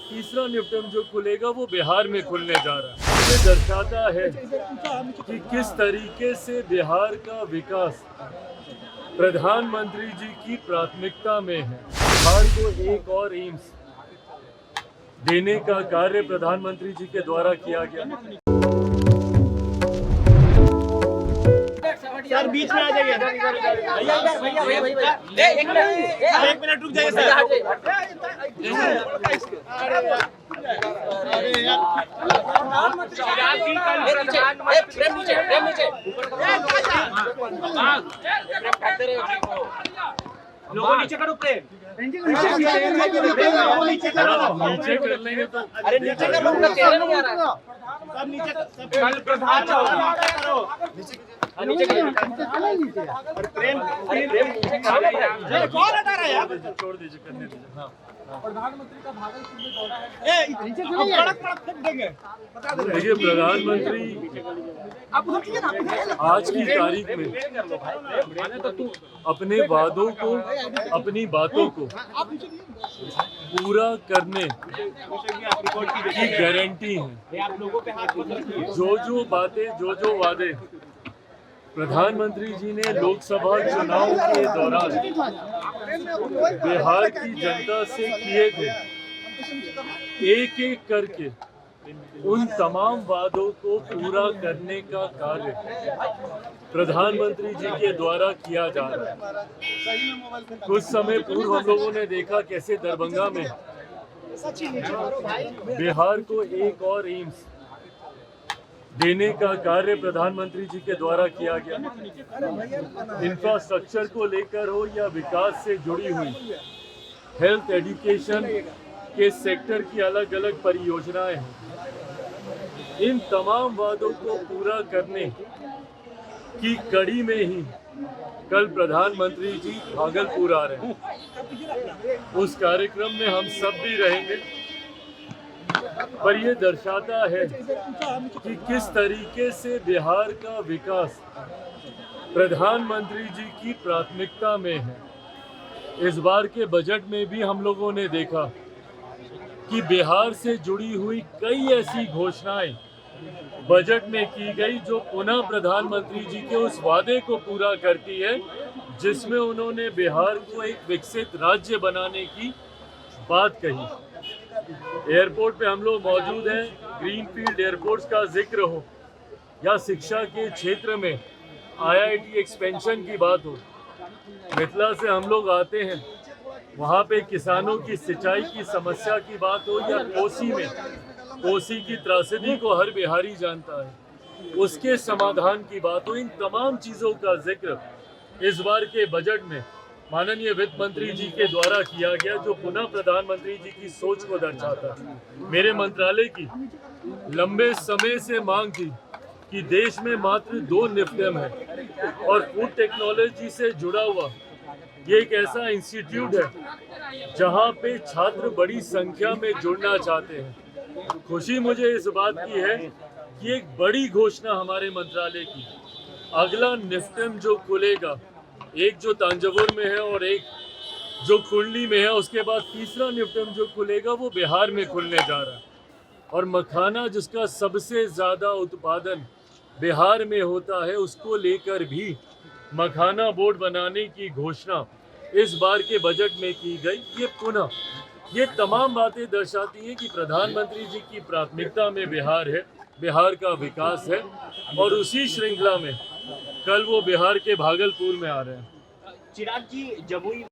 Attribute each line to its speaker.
Speaker 1: तीसरा निफ्टम जो खुलेगा वो बिहार में खुलने जा रहा है। ये दर्शाता है कि किस तरीके से बिहार का विकास प्रधानमंत्री जी की प्राथमिकता में है। बिहार को एक और एम्स देने का कार्य प्रधानमंत्री जी के द्वारा किया गया।
Speaker 2: सर बीच में आ जाइए। भैया एक मिनट रुक जाइए सर। लोगों नीचे करो प्रेम। नीचे
Speaker 1: कर लेंगे तो
Speaker 2: अरे नीचे कर लोग चेहरा नहीं आ रहा। सब नीचे कल प्रधान करो। नीचे प्रेम कौन हटा रहा है यार?
Speaker 1: छोड़ दीजिए, करने दीजिए। हाँ,
Speaker 3: प्रधानमंत्री का भागलपुर में दौरा है।
Speaker 2: नीचे कड़क फेंक देंगे।
Speaker 1: देखिए, प्रधानमंत्री आज की तारीख में अपने वादों को, अपनी बातों को पूरा करने की गारंटी है। जो बातें, जो वादे प्रधानमंत्री जी ने लोकसभा चुनाव के दौरान बिहार की जनता से किए थे, एक एक करके उन तमाम वादों को पूरा करने का कार्य प्रधानमंत्री जी के द्वारा किया जा रहा है। कुछ समय पूर्व हम लोगों ने देखा कैसे दरभंगा में बिहार को एक और एम्स देने का कार्य प्रधानमंत्री जी के द्वारा किया गया। इंफ्रास्ट्रक्चर को लेकर हो या विकास से जुड़ी हुई हेल्थ, एजुकेशन के सेक्टर की अलग अलग परियोजनाएं हैं। इन तमाम वादों को पूरा करने की कड़ी में ही कल प्रधानमंत्री जी भागलपुर आ रहे हैं। उस कार्यक्रम में हम सब भी रहेंगे, पर यह दर्शाता है कि किस तरीके से बिहार का विकास प्रधानमंत्री जी की प्राथमिकता में है। इस बार के बजट में भी हम लोगों ने देखा कि बिहार से जुड़ी हुई कई ऐसी घोषणाएं बजट में की गई जो पुनः प्रधानमंत्री जी के उस वादे को पूरा करती है जिसमें उन्होंने बिहार को एक विकसित राज्य बनाने की बात कही। एयरपोर्ट पे हम लोग मौजूद हैं। ग्रीनफील्ड एयरपोर्ट्स का जिक्र हो या शिक्षा के क्षेत्र में IIT एक्सपेंशन की बात हो, मिथिला से हम लोग आते हैं, वहाँ पे किसानों की सिंचाई की समस्या की बात हो या कोसी की त्रासदी को हर बिहारी जानता है, उसके समाधान की बात हो, इन तमाम चीज़ों का जिक्र इस बार के बजट में माननीय वित्त मंत्री जी के द्वारा किया गया, जो पुनः प्रधानमंत्री जी की सोच को दर्शाता है। मेरे मंत्रालय की लंबे समय से मांग थी कि देश में मात्र 2 निफ्टम है और फूड टेक्नोलॉजी से जुड़ा हुआ ये एक ऐसा इंस्टीट्यूट है जहां पे छात्र बड़ी संख्या में जुड़ना चाहते हैं। खुशी मुझे इस बात की है कि एक बड़ी घोषणा हमारे मंत्रालय की, अगला निफ्टम जो खुलेगा, एक जो तांजवुर में है और एक जो कुंडली में है, उसके बाद तीसरा निफ्टम जो खुलेगा वो बिहार में खुलने जा रहा है। और मखाना जिसका सबसे ज़्यादा उत्पादन बिहार में होता है, उसको लेकर भी मखाना बोर्ड बनाने की घोषणा इस बार के बजट में की गई। ये पुनः ये तमाम बातें दर्शाती हैं कि प्रधानमंत्री जी की प्राथमिकता में बिहार है, बिहार का विकास है, और उसी श्रृंखला में कल वो बिहार के भागलपुर में आ रहे हैं।
Speaker 2: चिराग जी, जमुई